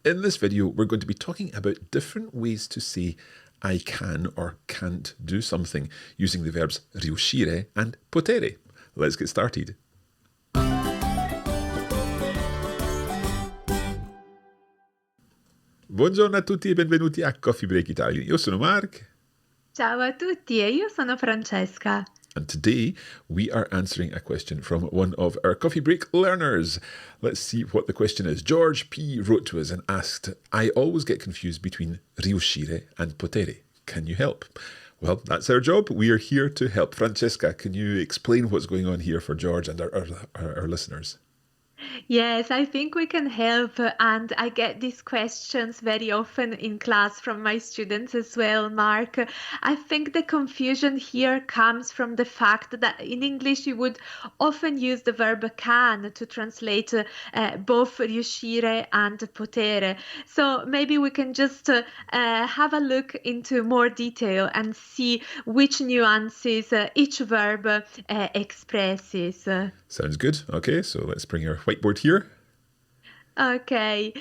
In this video, we're going to be talking about different ways to say I can or can't do something using the verbs riuscire and potere. Let's get started. Buongiorno a tutti e benvenuti a Coffee Break Italian. Io sono Mark. Ciao a tutti, e io sono Francesca. And today we are answering a question from one of our Coffee Break learners. Let's see what the question is. George P. wrote to us and asked, I always get confused between riuscire and potere. Can you help? Well, that's our job. We are here to help. Francesca, can you explain what's going on here for George and our listeners? Yes, I think we can help, and I get these questions very often in class from my students as well, Mark. I think the confusion here comes from the fact that in English you would often use the verb can to translate both riuscire and potere. So maybe we can just have a look into more detail and see which nuances each verb expresses. Sounds good. Okay, so let's bring our whiteboard here. Okay,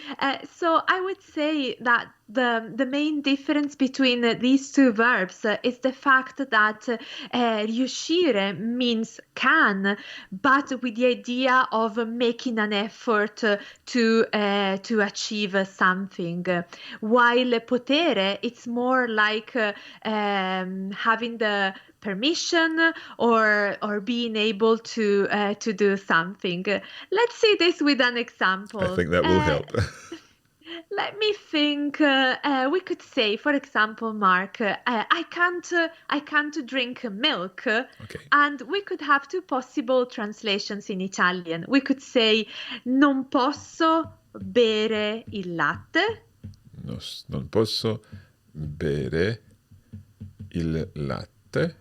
so I would say that the main difference between these two verbs is the fact that riuscire means can, but with the idea of making an effort to achieve something, while potere it's more like having the permission or being able to do something. Let's see this with an example. I think that will help. Let me think. We could say, for example, Mark, I can't drink milk. Okay. And we could have two possible translations in Italian. We could say non posso bere il latte. Non posso bere il latte.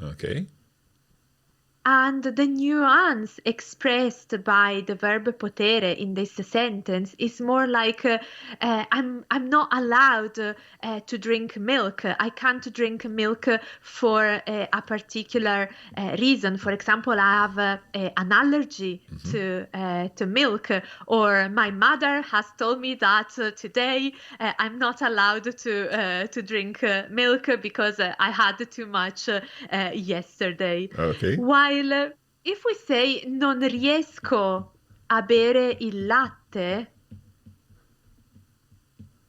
Okay. And the nuance expressed by the verb potere in this sentence is more like I'm not allowed to drink milk. I can't drink milk for a particular reason. For example, I have an allergy to milk, or my mother has told me that today I'm not allowed to drink milk because I had too much yesterday. Okay. While if we say non riesco a bere il latte,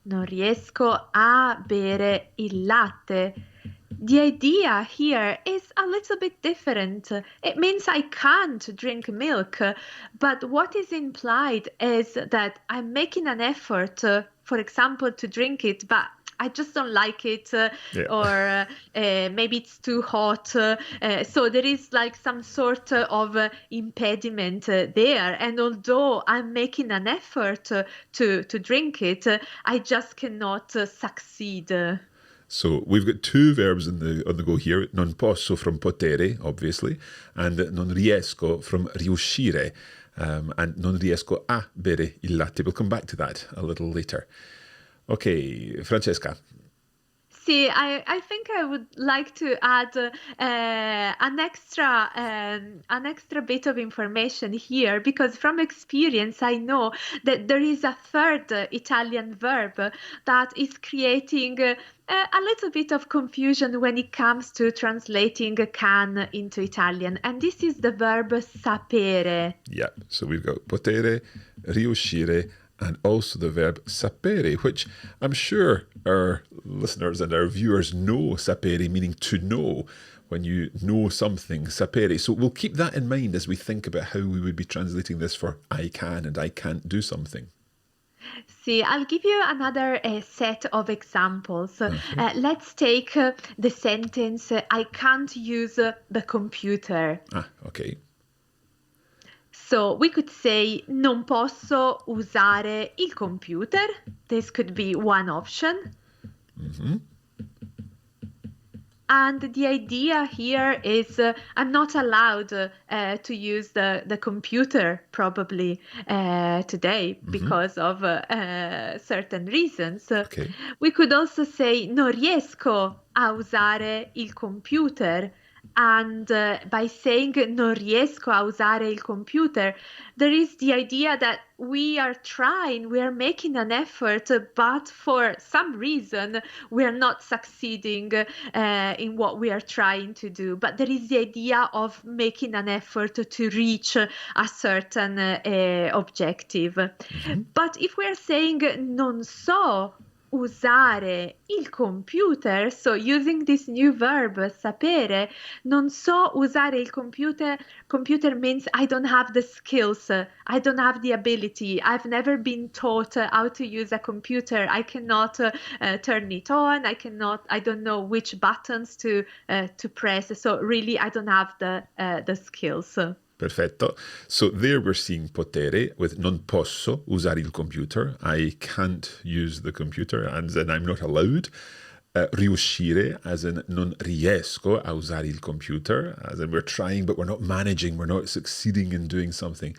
non riesco a bere il latte, the idea here is a little bit different. It means I can't drink milk, but what is implied is that I'm making an effort, for example, to drink it, but I just don't like it, or maybe it's too hot. So there is like some sort of impediment there. And although I'm making an effort to drink it, I just cannot succeed. So we've got two verbs on the go here. Non posso from potere, obviously, and non riesco from riuscire. And non riesco a bere il latte. We'll come back to that a little later. Okay, Francesca. See, I think I would like to add an extra bit of information here, because from experience I know that there is a third Italian verb that is creating a little bit of confusion when it comes to translating can into Italian, and this is the verb sapere. Yeah, so we've got potere, riuscire, and also the verb sapere, which I'm sure our listeners and our viewers know sapere, meaning to know. When you know something, sapere. So we'll keep that in mind as we think about how we would be translating this for I can and I can't do something. See, I'll give you another set of examples. Let's take the sentence, I can't use the computer. Okay. So we could say non posso usare il computer. This could be one option. And the idea here is I'm not allowed to use the computer probably today because of certain reasons. Okay. We could also say non riesco a usare il computer. And by saying non riesco a usare il computer, there is the idea that we are trying, we are making an effort, but for some reason we are not succeeding in what we are trying to do. But there is the idea of making an effort to reach a certain objective. But if we are saying non so usare il computer, so using this new verb sapere, non so usare il computer means I don't have the skills, I don't have the ability, I've never been taught how to use a computer, I cannot turn it on, I don't know which buttons to press, so really I don't have the skills. Perfetto. So there we're seeing potere with non posso usare il computer. I can't use the computer, as in I'm not allowed. Riuscire, as in non riesco a usare il computer, as in we're trying but we're not managing, we're not succeeding in doing something.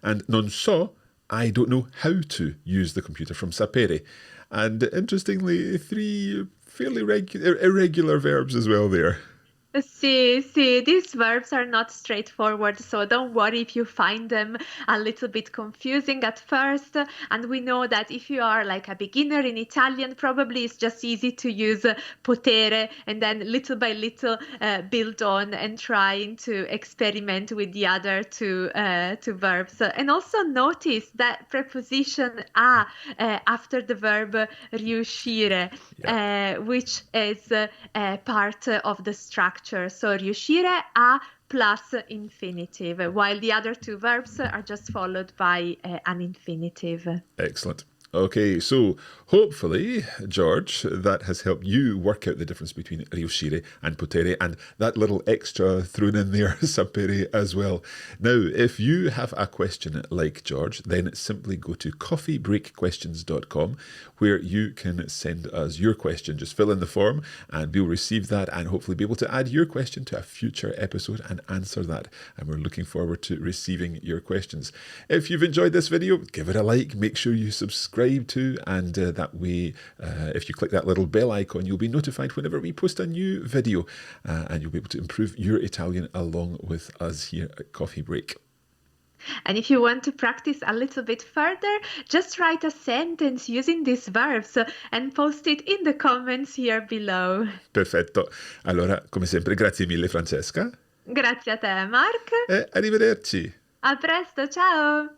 And non so, I don't know how to use the computer, from sapere. And interestingly, 3 fairly irregular verbs as well there. See, these verbs are not straightforward, so don't worry if you find them a little bit confusing at first. And we know that if you are like a beginner in Italian, probably it's just easy to use potere and then little by little build on and trying to experiment with the other two verbs. And also notice that preposition a after the verb riuscire, which is part of the structure. So riuscire a plus infinitive, while the other 2 verbs are just followed by an infinitive. Excellent. Okay, so hopefully, George, that has helped you work out the difference between riuscire and potere, and that little extra thrown in there, sapere, as well. Now, if you have a question like George, then simply go to coffeebreakquestions.com, where you can send us your question. Just fill in the form and we'll receive that and hopefully be able to add your question to a future episode and answer that. And we're looking forward to receiving your questions. If you've enjoyed this video, give it a like, make sure you subscribe to, and that way, if you click that little bell icon, you'll be notified whenever we post a new video, and you'll be able to improve your Italian along with us here at Coffee Break. And if you want to practice a little bit further, just write a sentence using these verbs and post it in the comments here below. Perfetto. Allora, come sempre, grazie mille Francesca. Grazie a te, Mark. E arrivederci. A presto, ciao!